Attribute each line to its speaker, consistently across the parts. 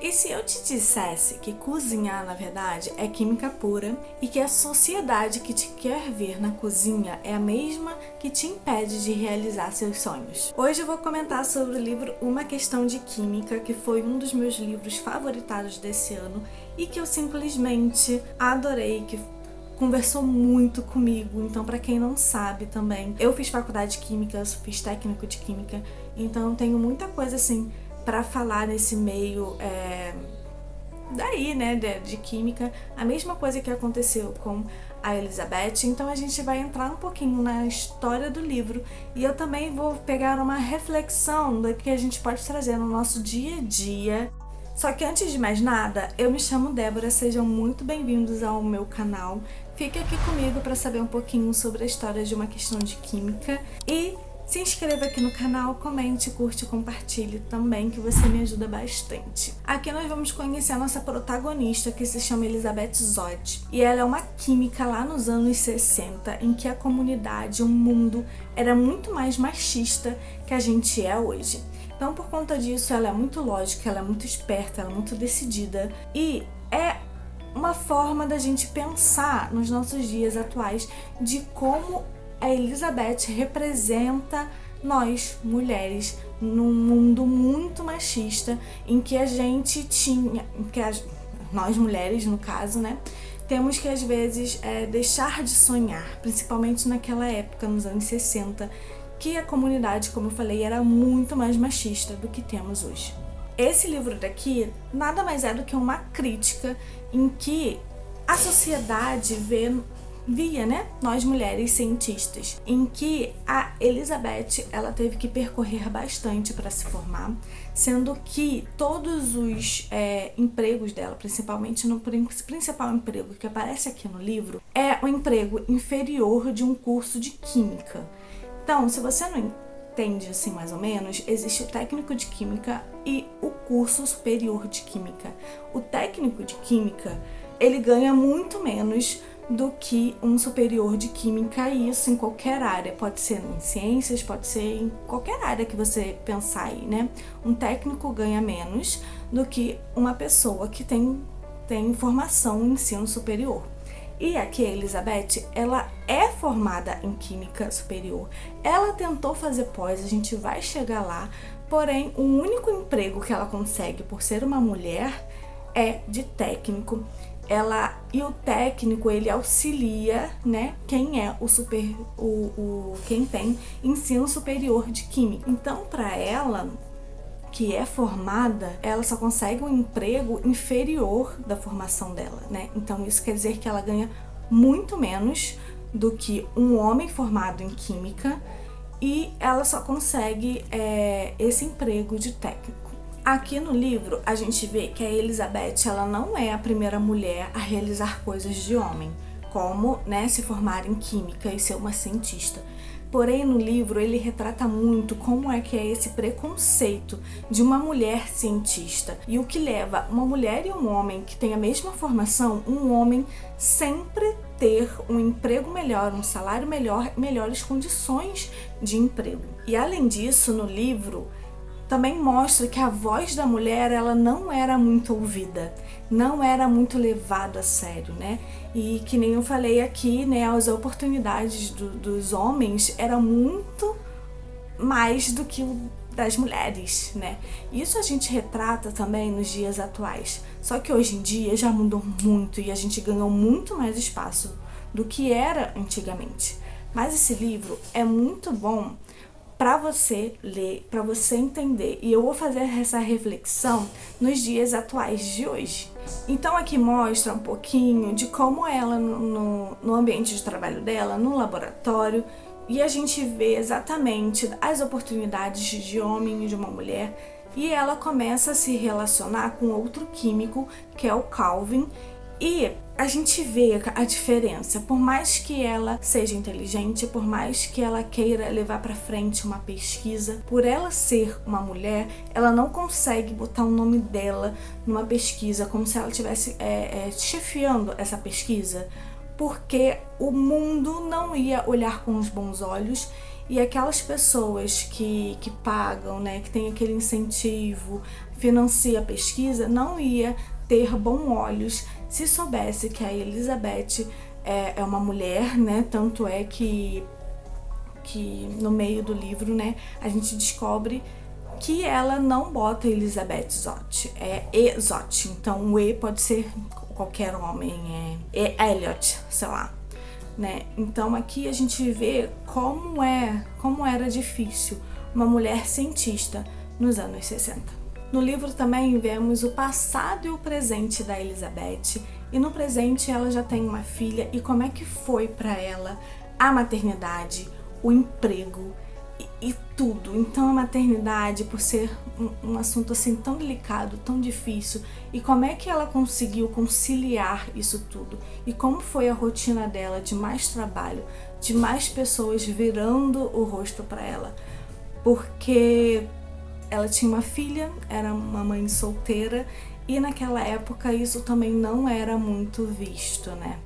Speaker 1: E se eu te dissesse que cozinhar, na verdade, é química pura e que a sociedade que te quer ver na cozinha é a mesma que te impede de realizar seus sonhos? Hoje eu vou comentar sobre o livro Uma Questão de Química, que foi um dos meus livros favoritados desse ano e que eu simplesmente adorei, que conversou muito comigo. Então, para quem não sabe também, eu fiz faculdade de química, fiz técnico de química, então tenho muita coisa assim para falar nesse meio daí, né, de química. A mesma coisa que aconteceu com a Elizabeth. Então a gente vai entrar um pouquinho na história do livro e eu também vou pegar uma reflexão do que a gente pode trazer no nosso dia a dia. Só que antes de mais nada, eu me chamo Débora, sejam muito bem-vindos ao meu canal. Fique aqui comigo para saber um pouquinho sobre a história de Uma Questão de Química e se inscreva aqui no canal, comente, curte e compartilhe também, que você me ajuda bastante. Aqui nós vamos conhecer a nossa protagonista, que se chama Elizabeth Zott. E ela é uma química lá nos anos 60, em que a comunidade, o mundo, era muito mais machista que a gente é hoje. Então, por conta disso, ela é muito lógica, ela é muito esperta, ela é muito decidida. E é uma forma da gente pensar nos nossos dias atuais de como a Elizabeth representa nós, mulheres, num mundo muito machista, em que a gente tinha, nós mulheres, no caso, né, temos que às vezes deixar de sonhar, principalmente naquela época, nos anos 60, que a comunidade, como eu falei, era muito mais machista do que temos hoje. Esse livro daqui nada mais é do que uma crítica em que a sociedade via, né, nós mulheres cientistas, em que a Elizabeth ela teve que percorrer bastante para se formar, sendo que todos os empregos dela, principalmente no principal emprego que aparece aqui no livro, é o emprego inferior de um curso de química. Então, se você não entende assim mais ou menos, existe o técnico de química e o curso superior de química. O técnico de química, ele ganha muito menos do que um superior de química, e isso em qualquer área, pode ser em ciências, pode ser em qualquer área que você pensar aí, né? Um técnico ganha menos do que uma pessoa que tem formação em ensino superior. E aqui a Elizabeth, ela é formada em química superior, ela tentou fazer pós, a gente vai chegar lá, porém o único emprego que ela consegue por ser uma mulher é de técnico. E o técnico, ele auxilia, né, quem é quem tem ensino superior de química. Então, para ela, que é formada, ela só consegue um emprego inferior da formação dela, né? Então, isso quer dizer que ela ganha muito menos do que um homem formado em química e ela só consegue esse emprego de técnico. Aqui no livro, a gente vê que a Elizabeth, ela não é a primeira mulher a realizar coisas de homem, como, né, se formar em química e ser uma cientista. Porém, no livro, ele retrata muito como é que é esse preconceito de uma mulher cientista e o que leva uma mulher e um homem que têm a mesma formação, um homem sempre ter um emprego melhor, um salário melhor, melhores condições de emprego. E além disso, no livro, também mostra que a voz da mulher, ela não era muito ouvida, não era muito levada a sério, né? E que nem eu falei aqui, né, as oportunidades dos homens eram muito mais do que das mulheres, né? Isso a gente retrata também nos dias atuais. Só que hoje em dia já mudou muito e a gente ganhou muito mais espaço do que era antigamente. Mas esse livro é muito bom para você ler, para você entender. E eu vou fazer essa reflexão nos dias atuais de hoje. Então aqui mostra um pouquinho de como ela, no ambiente de trabalho dela, no laboratório, e a gente vê exatamente as oportunidades de homem e de uma mulher, e ela começa a se relacionar com outro químico, que é o Calvin, e a gente vê a diferença. Por mais que ela seja inteligente, por mais que ela queira levar para frente uma pesquisa, por ela ser uma mulher, ela não consegue botar o nome dela numa pesquisa como se ela estivesse chefiando essa pesquisa, porque o mundo não ia olhar com os bons olhos E aquelas pessoas que pagam, né, que tem aquele incentivo, financia a pesquisa, não ia ter bons olhos se soubesse que a Elizabeth é uma mulher, né? Tanto é que no meio do livro, né, a gente descobre que ela não bota Elizabeth Zott, é E. Zott. Então o E pode ser qualquer homem, é Elliot, sei lá, né? Então aqui a gente vê como era difícil uma mulher cientista nos anos 60. No livro também vemos o passado e o presente da Elizabeth, e no presente ela já tem uma filha, e como é que foi para ela a maternidade, o emprego e tudo. Então a maternidade, por ser um assunto assim tão delicado, tão difícil, e como é que ela conseguiu conciliar isso tudo, e como foi a rotina dela de mais trabalho, de mais pessoas virando o rosto para ela, porque ela tinha uma filha, era uma mãe solteira, e naquela época isso também não era muito visto, né?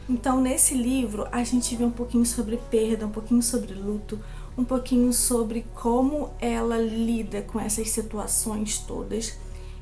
Speaker 1: Então nesse livro a gente vê um pouquinho sobre perda, um pouquinho sobre luto, um pouquinho sobre como ela lida com essas situações todas.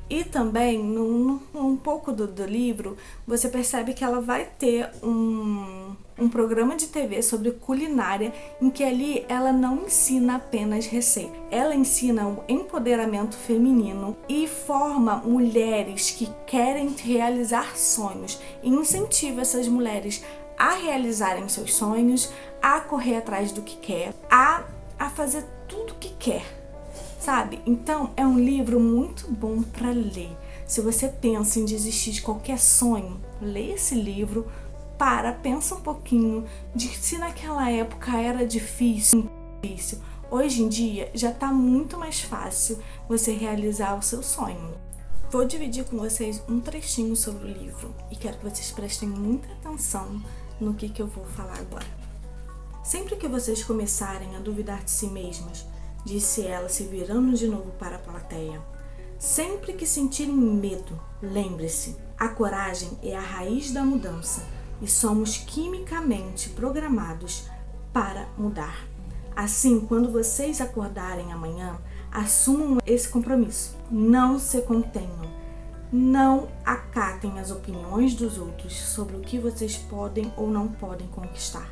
Speaker 1: E também, um pouco do livro, você percebe que ela vai ter um programa de TV sobre culinária, em que ali ela não ensina apenas receita. Ela ensina o empoderamento feminino e forma mulheres que querem realizar sonhos e incentiva essas mulheres a realizarem seus sonhos, a correr atrás do que quer, a fazer tudo o que quer. Sabe? Então é um livro muito bom para ler. Se você pensa em desistir de qualquer sonho, lê esse livro, pensa um pouquinho de se naquela época era difícil. Hoje em dia já está muito mais fácil você realizar o seu sonho. Vou dividir com vocês um trechinho sobre o livro e quero que vocês prestem muita atenção no que eu vou falar agora. Sempre que vocês começarem a duvidar de si mesmas, disse ela, se virando de novo para a plateia, sempre que sentirem medo, lembre-se, a coragem é a raiz da mudança e somos quimicamente programados para mudar. Assim, quando vocês acordarem amanhã, assumam esse compromisso. Não se contenham. Não acatem as opiniões dos outros sobre o que vocês podem ou não podem conquistar.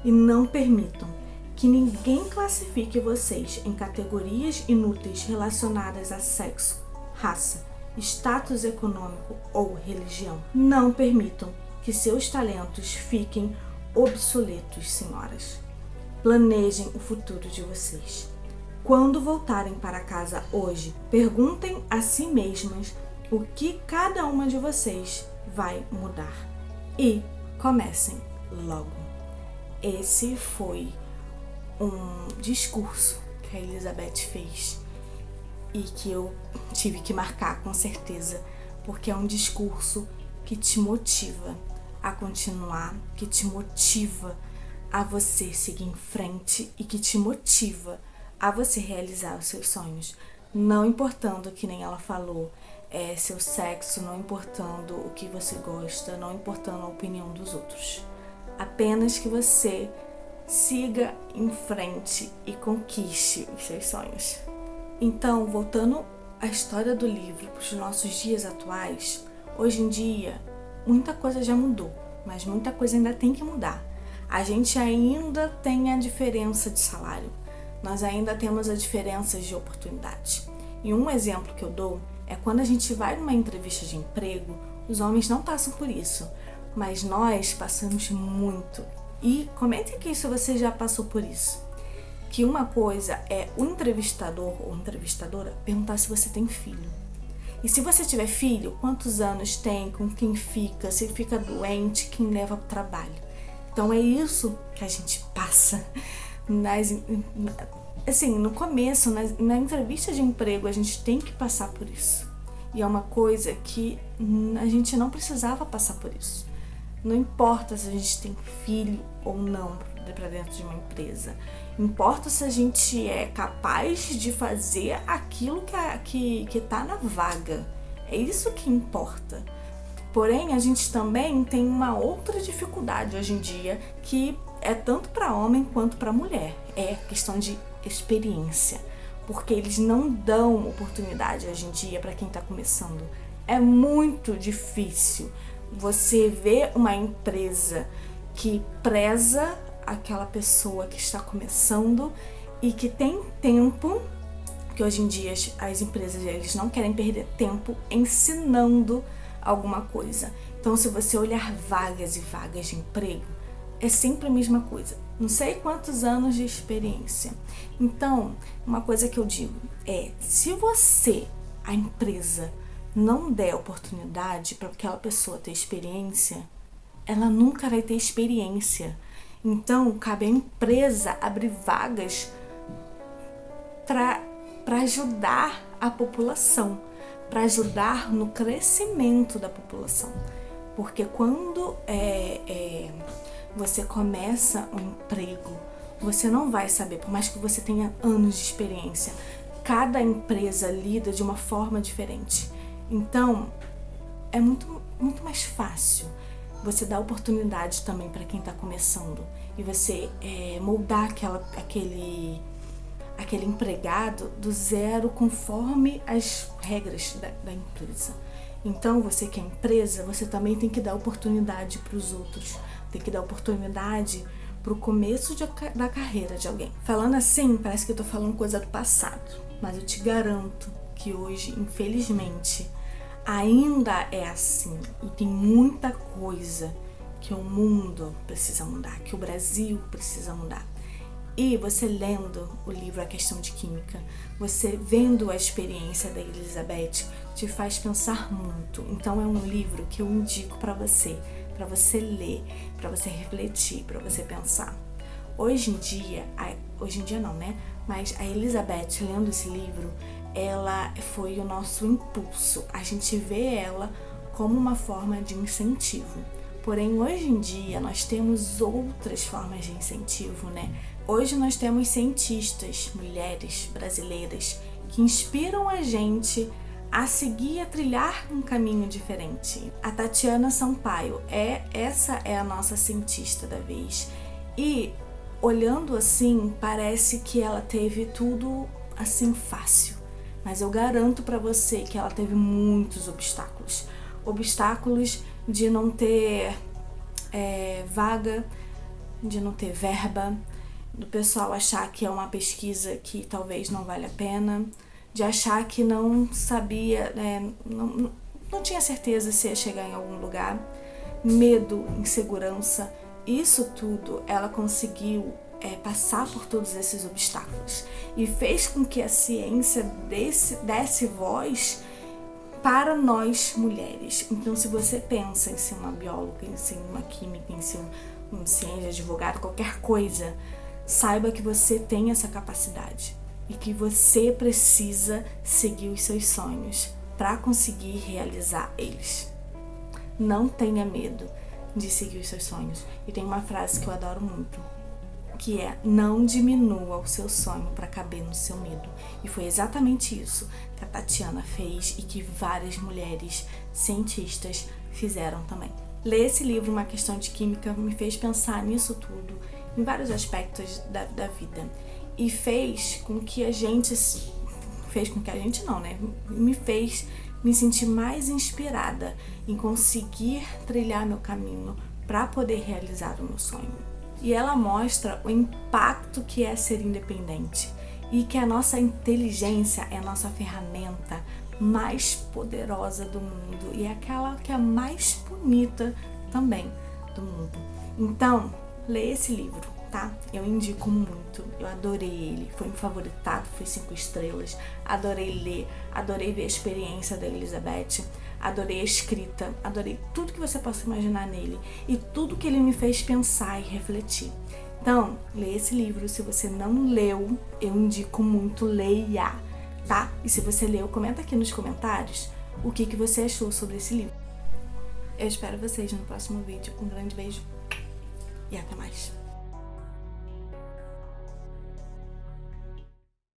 Speaker 1: E não permitam que ninguém classifique vocês em categorias inúteis relacionadas a sexo, raça, status econômico ou religião. Não permitam que seus talentos fiquem obsoletos, senhoras. Planejem o futuro de vocês. Quando voltarem para casa hoje, perguntem a si mesmas o que cada uma de vocês vai mudar. E comecem logo. Esse foi um discurso que a Elizabeth fez e que eu tive que marcar com certeza, porque é um discurso que te motiva a continuar, que te motiva a você seguir em frente e que te motiva a você realizar os seus sonhos, não importando, que nem ela falou, seu sexo, não importando o que você gosta, não importando a opinião dos outros, apenas que você siga em frente e conquiste os seus sonhos. Então, voltando à história do livro para os nossos dias atuais, hoje em dia, muita coisa já mudou, mas muita coisa ainda tem que mudar. A gente ainda tem a diferença de salário, nós ainda temos a diferença de oportunidade. E um exemplo que eu dou é quando a gente vai numa entrevista de emprego, os homens não passam por isso, mas nós passamos muito. E comente aqui se você já passou por isso. Que uma coisa é o entrevistador ou entrevistadora perguntar se você tem filho. E se você tiver filho, quantos anos tem, com quem fica, se fica doente, quem leva para o trabalho. Então é isso que a gente passa. Assim, no começo, na entrevista de emprego, a gente tem que passar por isso. E é uma coisa que a gente não precisava passar por isso. Não importa se a gente tem filho ou não para dentro de uma empresa. Importa se a gente é capaz de fazer aquilo que está na vaga. É isso que importa. Porém, a gente também tem uma outra dificuldade hoje em dia, que é tanto para homem quanto para mulher. É questão de experiência, porque eles não dão oportunidade hoje em dia para quem está começando. É muito difícil você ver uma empresa que preza aquela pessoa que está começando e que tem tempo, que hoje em dia as empresas eles não querem perder tempo ensinando alguma coisa. Então, se você olhar vagas e vagas de emprego, é sempre a mesma coisa. Não sei quantos anos de experiência. Então, uma coisa que eu digo é, se você, a empresa, não der oportunidade para aquela pessoa ter experiência, ela nunca vai ter experiência. Então, cabe à empresa abrir vagas para ajudar a população, para ajudar no crescimento da população. Porque quando você começa um emprego, você não vai saber, por mais que você tenha anos de experiência, cada empresa lida de uma forma diferente. Então, é muito mais fácil você dar oportunidade também para quem está começando e você moldar aquele empregado do zero conforme as regras da empresa. Então, você que é empresa, você também tem que dar oportunidade para os outros, tem que dar oportunidade para o começo da carreira de alguém. Falando assim, parece que eu tô falando coisa do passado, mas eu te garanto que hoje, infelizmente, ainda é assim e tem muita coisa que o mundo precisa mudar, que o Brasil precisa mudar. E você lendo o livro A Questão de Química, você vendo a experiência da Elizabeth, te faz pensar muito. Então é um livro que eu indico para você ler, para você refletir, para você pensar. Hoje em dia não, né? Mas a Elizabeth, lendo esse livro, ela foi o nosso impulso. A gente vê ela como uma forma de incentivo. Porém, hoje em dia, nós temos outras formas de incentivo, né? Hoje nós temos cientistas, mulheres brasileiras, que inspiram a gente a seguir, a trilhar um caminho diferente. A Tatiana Sampaio, essa é a nossa cientista da vez. E, olhando assim, parece que ela teve tudo assim fácil. Mas eu garanto para você que ela teve muitos obstáculos. Obstáculos de não ter vaga, de não ter verba, do pessoal achar que é uma pesquisa que talvez não vale a pena, de achar que não sabia, não tinha certeza se ia chegar em algum lugar, medo, insegurança, isso tudo ela conseguiu passar por todos esses obstáculos e fez com que a ciência desse voz para nós mulheres. Então, se você pensa em ser uma bióloga, em ser uma química, em ser um cientista, advogado, qualquer coisa, saiba que você tem essa capacidade e que você precisa seguir os seus sonhos para conseguir realizar eles. Não tenha medo de seguir os seus sonhos. E tem uma frase que eu adoro muito, que é: não diminua o seu sonho para caber no seu medo. E foi exatamente isso que a Tatiana fez e que várias mulheres cientistas fizeram também. Ler esse livro, Uma Questão de Química, me fez pensar nisso tudo, em vários aspectos da vida. E fez com que a gente não, né? Me fez me sentir mais inspirada em conseguir trilhar meu caminho para poder realizar o meu sonho. E ela mostra o impacto que é ser independente e que a nossa inteligência é a nossa ferramenta mais poderosa do mundo e é aquela que é mais bonita também do mundo. Então, lê esse livro, tá? Eu indico muito, eu adorei ele, foi um favoritado, foi 5 estrelas, adorei ler, adorei ver a experiência da Elizabeth, adorei a escrita, adorei tudo que você possa imaginar nele e tudo que ele me fez pensar e refletir. Então, lê esse livro. Se você não leu, eu indico muito, leia, tá? E se você leu, comenta aqui nos comentários o que você achou sobre esse livro. Eu espero vocês no próximo vídeo. Um grande beijo e até mais.